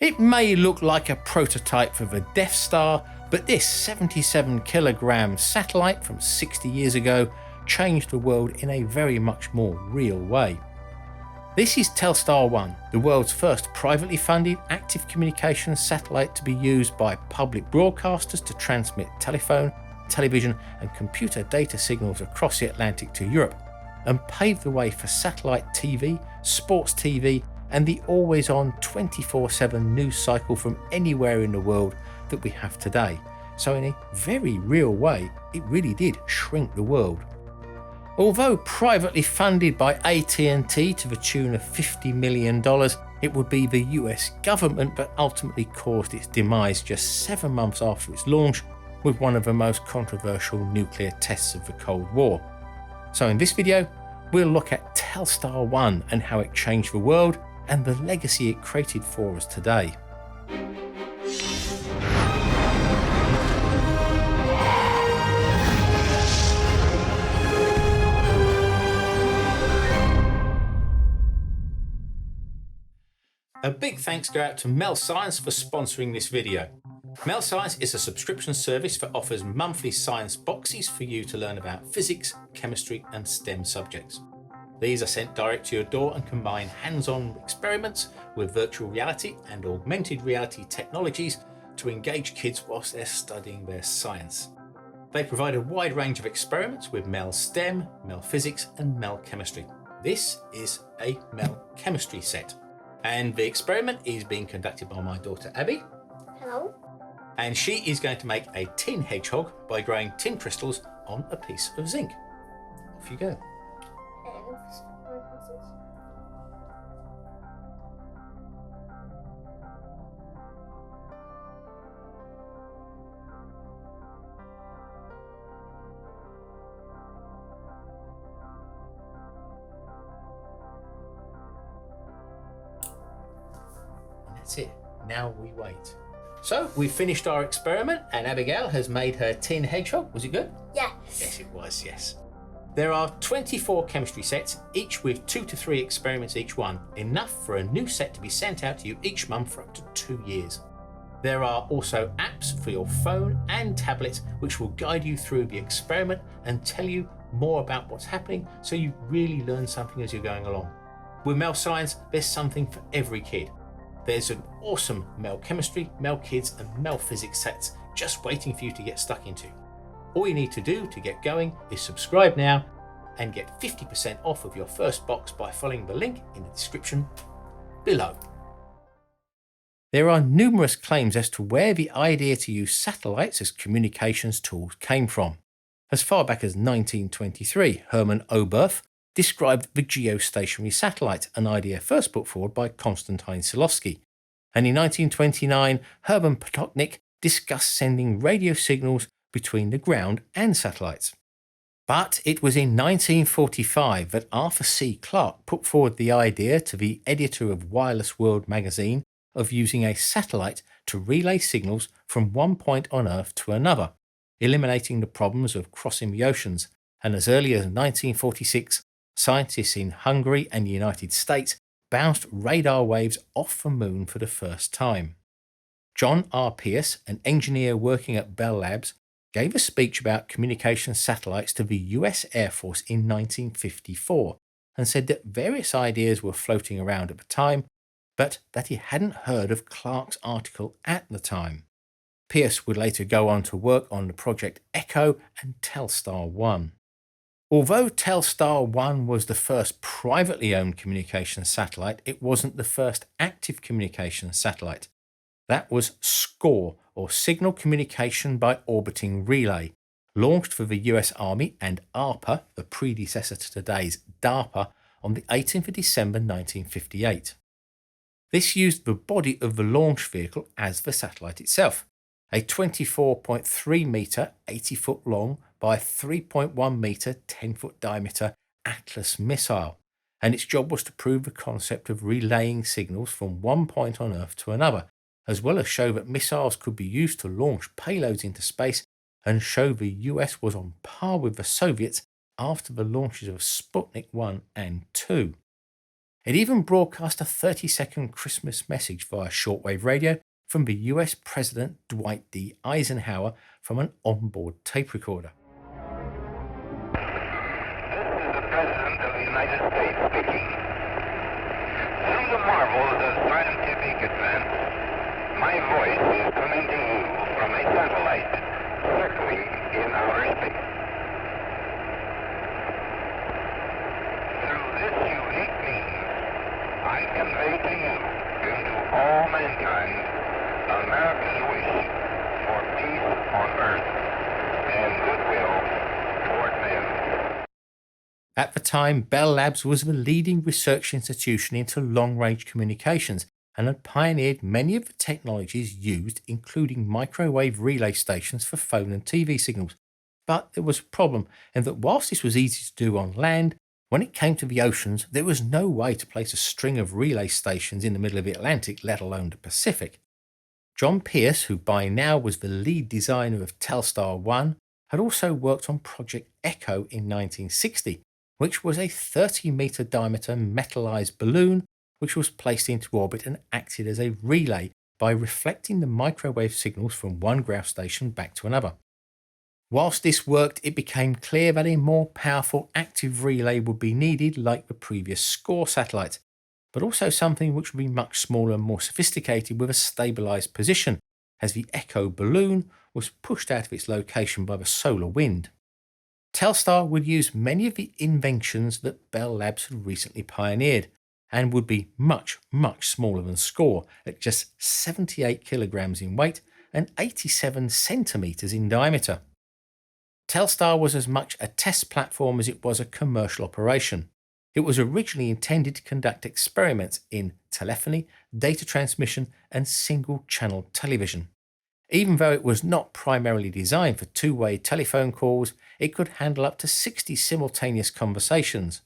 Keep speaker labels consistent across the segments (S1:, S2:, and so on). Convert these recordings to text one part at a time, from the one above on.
S1: It may look like a prototype for the Death Star, but this 77-kilogram satellite from 60 years ago changed the world in a very much more real way. This is Telstar 1, the world's first privately funded active communications satellite to be used by public broadcasters to transmit telephone, television and computer data signals across the Atlantic to Europe, and paved the way for satellite TV, sports TV and the always-on 24/7 news cycle from anywhere in the world that we have today. So in a very real way, it really did shrink the world. Although privately funded by AT&T to the tune of $50 million, it would be the US government that ultimately caused its demise just 7 months after its launch, with one of the most controversial nuclear tests of the Cold War. So in this video, we'll look at Telstar 1 and how it changed the world and the legacy it created for us today. A big thanks go out to Mel Science for sponsoring this video. Mel Science is a subscription service that offers monthly science boxes for you to learn about physics, chemistry and STEM subjects. These are sent direct to your door and combine hands-on experiments with virtual reality and augmented reality technologies to engage kids whilst they're studying their science. They provide a wide range of experiments with Mel STEM, Mel Physics and Mel Chemistry. This is a Mel Chemistry set. And the experiment is being conducted by my daughter Abby.
S2: Hello.
S1: And she is going to make a tin hedgehog by growing tin crystals on a piece of zinc. Off you go. That's it. Now we wait. So we finished our experiment and Abigail has made her tin hedgehog. Was it good?
S2: Yes.
S1: Yes, it was, yes. There are 24 chemistry sets, each with 2 to 3 experiments each one, enough for a new set to be sent out to you each month for up to 2 years. There are also apps for your phone and tablet which will guide you through the experiment and tell you more about what's happening so you really learn something as you're going along. With Mel Science, there's something for every kid. There's an awesome Mel Chemistry, Mel Kids and Mel Physics sets just waiting for you to get stuck into. All you need to do to get going is subscribe now and get 50% off of your first box by following the link in the description below. There are numerous claims as to where the idea to use satellites as communications tools came from. As far back as 1923, Hermann Oberth described the geostationary satellite, an idea first put forward by Konstantin Tsiolkovsky. And in 1929, Hermann Potocnik discussed sending radio signals between the ground and satellites. But it was in 1945 that Arthur C. Clarke put forward the idea to the editor of Wireless World magazine of using a satellite to relay signals from one point on Earth to another, eliminating the problems of crossing the oceans. And as early as 1946, scientists in Hungary and the United States bounced radar waves off the moon for the first time. John R. Pierce, an engineer working at Bell Labs, gave a speech about communication satellites to the US Air Force in 1954 and said that various ideas were floating around at the time, but that he hadn't heard of Clarke's article at the time. Pierce would later go on to work on the Project Echo and Telstar 1. Although Telstar 1 was the first privately owned communications satellite, it wasn't the first active communications satellite. That was SCORE, or Signal Communication by Orbiting Relay, launched for the US Army and ARPA, the predecessor to today's DARPA, on the 18th of December 1958. This used the body of the launch vehicle as the satellite itself, a 24.3 metre, 80 foot long by 3.1 metre, 10 foot diameter Atlas missile, and its job was to prove the concept of relaying signals from one point on Earth to another, as well as show that missiles could be used to launch payloads into space and show the US was on par with the Soviets after the launches of Sputnik 1 and 2. It even broadcast a 30-second Christmas message via shortwave radio from the US President Dwight D. Eisenhower from an onboard tape recorder.
S2: This is the President of the United States speaking. Through the marvels of scientific advance, my voice is coming to you from a satellite circling in outer space. Through this unique means, I convey to you and to all mankind America's wish for peace on earth and goodwill toward men.
S1: At the time, Bell Labs was the leading research institution into long-range communications and had pioneered many of the technologies used, including microwave relay stations for phone and TV signals. But there was a problem in that whilst this was easy to do on land, when it came to the oceans, there was no way to place a string of relay stations in the middle of the Atlantic, let alone the Pacific. John Pierce, who by now was the lead designer of Telstar 1, had also worked on Project Echo in 1960, which was a 30-metre diameter metallized balloon which was placed into orbit and acted as a relay by reflecting the microwave signals from one ground station back to another. Whilst this worked, it became clear that a more powerful active relay would be needed like the previous SCORE satellite, but also something which would be much smaller and more sophisticated with a stabilised position, as the Echo balloon was pushed out of its location by the solar wind. Telstar would use many of the inventions that Bell Labs had recently pioneered, and would be much, much smaller than SCORE at just 78 kilograms in weight and 87 centimetres in diameter. Telstar was as much a test platform as it was a commercial operation. It was originally intended to conduct experiments in telephony, data transmission and single-channel television. Even though it was not primarily designed for two-way telephone calls, it could handle up to 60 simultaneous conversations.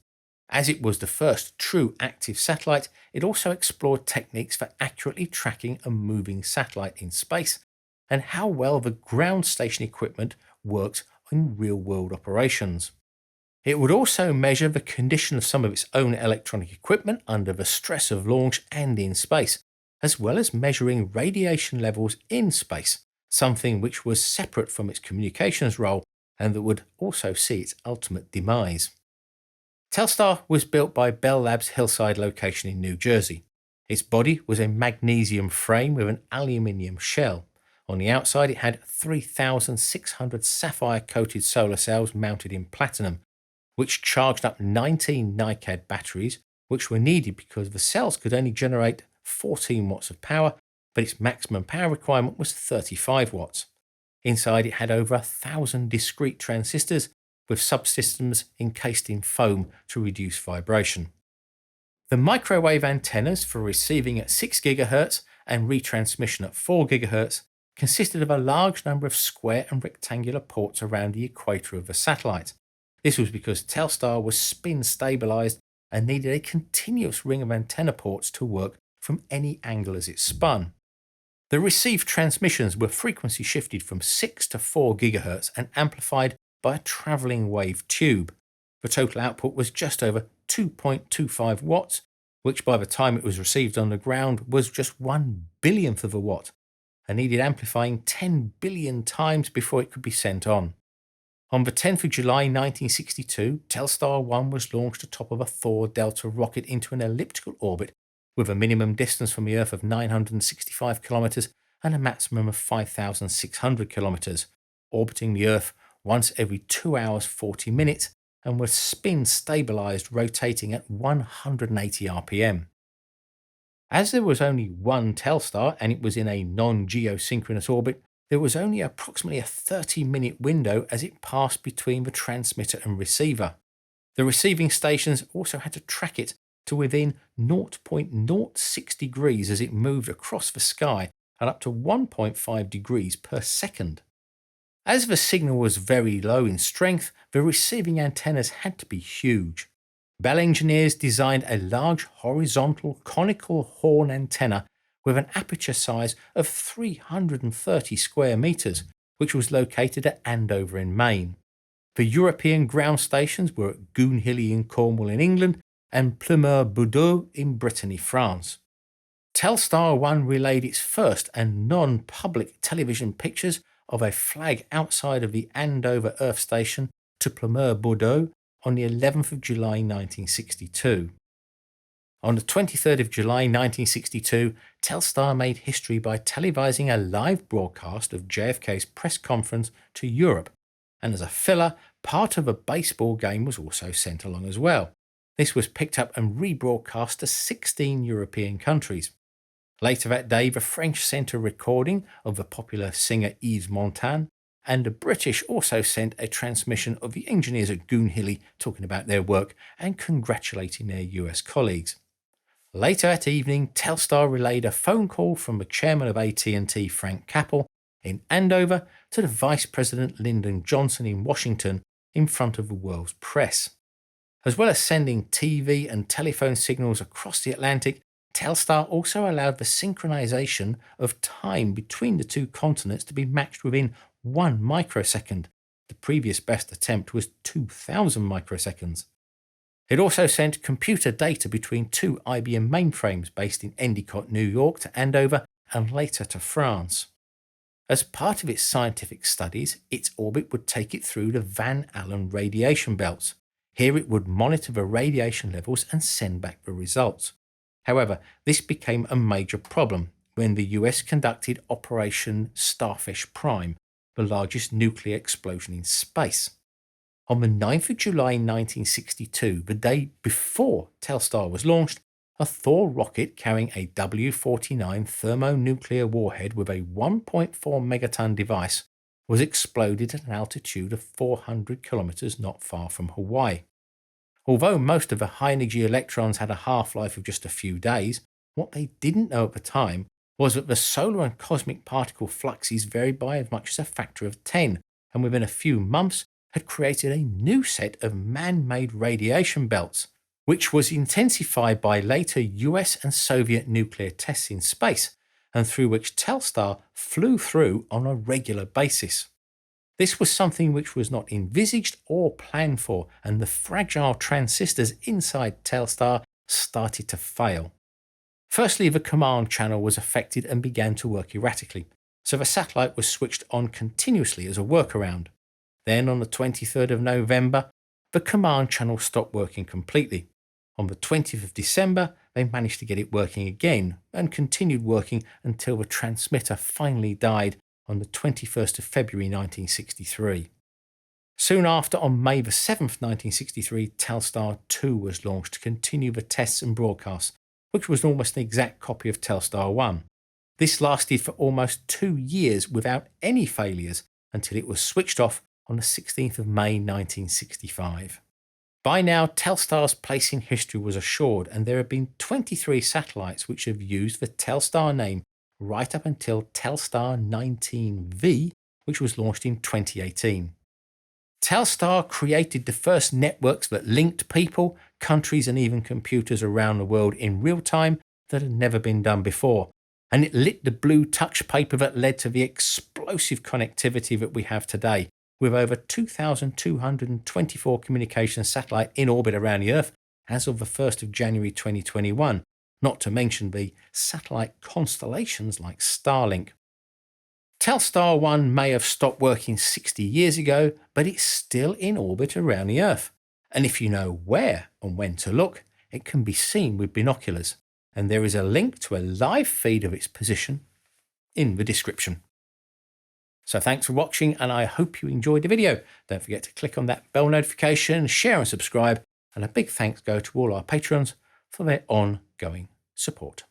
S1: As it was the first true active satellite, it also explored techniques for accurately tracking a moving satellite in space and how well the ground station equipment worked in real-world operations. It would also measure the condition of some of its own electronic equipment under the stress of launch and in space, as well as measuring radiation levels in space, something which was separate from its communications role and that would also see its ultimate demise. Telstar was built by Bell Labs' Hillside location in New Jersey. Its body was a magnesium frame with an aluminium shell. On the outside, it had 3,600 sapphire-coated solar cells mounted in platinum, which charged up 19 NiCad batteries, which were needed because the cells could only generate 14 watts of power, but its maximum power requirement was 35 watts. Inside, it had over 1,000 discrete transistors with subsystems encased in foam to reduce vibration. The microwave antennas for receiving at 6 GHz and retransmission at 4 GHz consisted of a large number of square and rectangular ports around the equator of the satellite. This was because Telstar was spin stabilized and needed a continuous ring of antenna ports to work from any angle as it spun. The received transmissions were frequency shifted from 6 to 4 GHz and amplified by a travelling wave tube. The total output was just over 2.25 watts, which by the time it was received on the ground was just 1 billionth of a watt, and needed amplifying 10 billion times before it could be sent on. On the 10th of July 1962, Telstar 1 was launched atop of a Thor Delta rocket into an elliptical orbit with a minimum distance from the Earth of 965 kilometres and a maximum of 5,600 kilometres, orbiting the Earth once every 2 hours 40 minutes and was spin stabilised, rotating at 180 RPM. As there was only one Telstar and it was in a non-geosynchronous orbit, there was only approximately a 30-minute window as it passed between the transmitter and receiver. The receiving stations also had to track it to within 0.06 degrees as it moved across the sky at up to 1.5 degrees per second. As the signal was very low in strength, the receiving antennas had to be huge. Bell engineers designed a large horizontal conical horn antenna with an aperture size of 330 square metres, which was located at Andover in Maine. The European ground stations were at Goonhilly in Cornwall in England and Plumeur-Boudot in Brittany, France. Telstar 1 relayed its first and non-public television pictures of a flag outside of the Andover Earth Station to Plumeur-Boudot on the 11th of July 1962. On the 23rd of July 1962, Telstar made history by televising a live broadcast of JFK's press conference to Europe, and as a filler, part of a baseball game was also sent along as well. This was picked up and rebroadcast to 16 European countries. Later that day, the French sent a recording of the popular singer Yves Montand, and the British also sent a transmission of the engineers at Goonhilly talking about their work and congratulating their US colleagues. Later that evening, Telstar relayed a phone call from the chairman of AT&T, Frank Capel, in Andover to the Vice President Lyndon Johnson in Washington in front of the world's press. As well as sending TV and telephone signals across the Atlantic, Telstar also allowed the synchronization of time between the two continents to be matched within 1 microsecond. The previous best attempt was 2,000 microseconds. It also sent computer data between 2 IBM mainframes based in Endicott, New York to Andover and later to France. As part of its scientific studies, its orbit would take it through the Van Allen radiation belts. Here it would monitor the radiation levels and send back the results. However, this became a major problem when the US conducted Operation Starfish Prime, the largest nuclear explosion in space. On the 9th of July 1962, the day before Telstar was launched, a Thor rocket carrying a W-49 thermonuclear warhead with a 1.4 megaton device was exploded at an altitude of 400 kilometers not far from Hawaii. Although most of the high-energy electrons had a half-life of just a few days, what they didn't know at the time was that the solar and cosmic particle fluxes varied by as much as a factor of 10, and within a few months had created a new set of man-made radiation belts, which was intensified by later US and Soviet nuclear tests in space, and through which Telstar flew through on a regular basis. This was something which was not envisaged or planned for, and the fragile transistors inside Telstar started to fail. Firstly, the command channel was affected and began to work erratically, so the satellite was switched on continuously as a workaround. Then on the 23rd of November, the command channel stopped working completely. On the 20th of December, they managed to get it working again and continued working until the transmitter finally died on the 21st of February 1963. Soon after, on May the 7th, 1963, Telstar 2 was launched to continue the tests and broadcasts, which was almost an exact copy of Telstar 1. This lasted for almost 2 years without any failures until it was switched off on the 16th of May 1965. By now, Telstar's place in history was assured, and there have been 23 satellites which have used the Telstar name right up until Telstar 19V, which was launched in 2018. Telstar created the first networks that linked people, countries and even computers around the world in real time that had never been done before, and it lit the blue touch paper that led to the explosive connectivity that we have today, with over 2,224 communication satellites in orbit around the Earth as of the 1st of January 2021, not to mention the satellite constellations like Starlink. Telstar 1 may have stopped working 60 years ago, but it's still in orbit around the Earth. And if you know where and when to look, it can be seen with binoculars. And there is a link to a live feed of its position in the description. So thanks for watching, and I hope you enjoyed the video. Don't forget to click on that bell notification, share and subscribe, and a big thanks go to all our patrons for their ongoing support.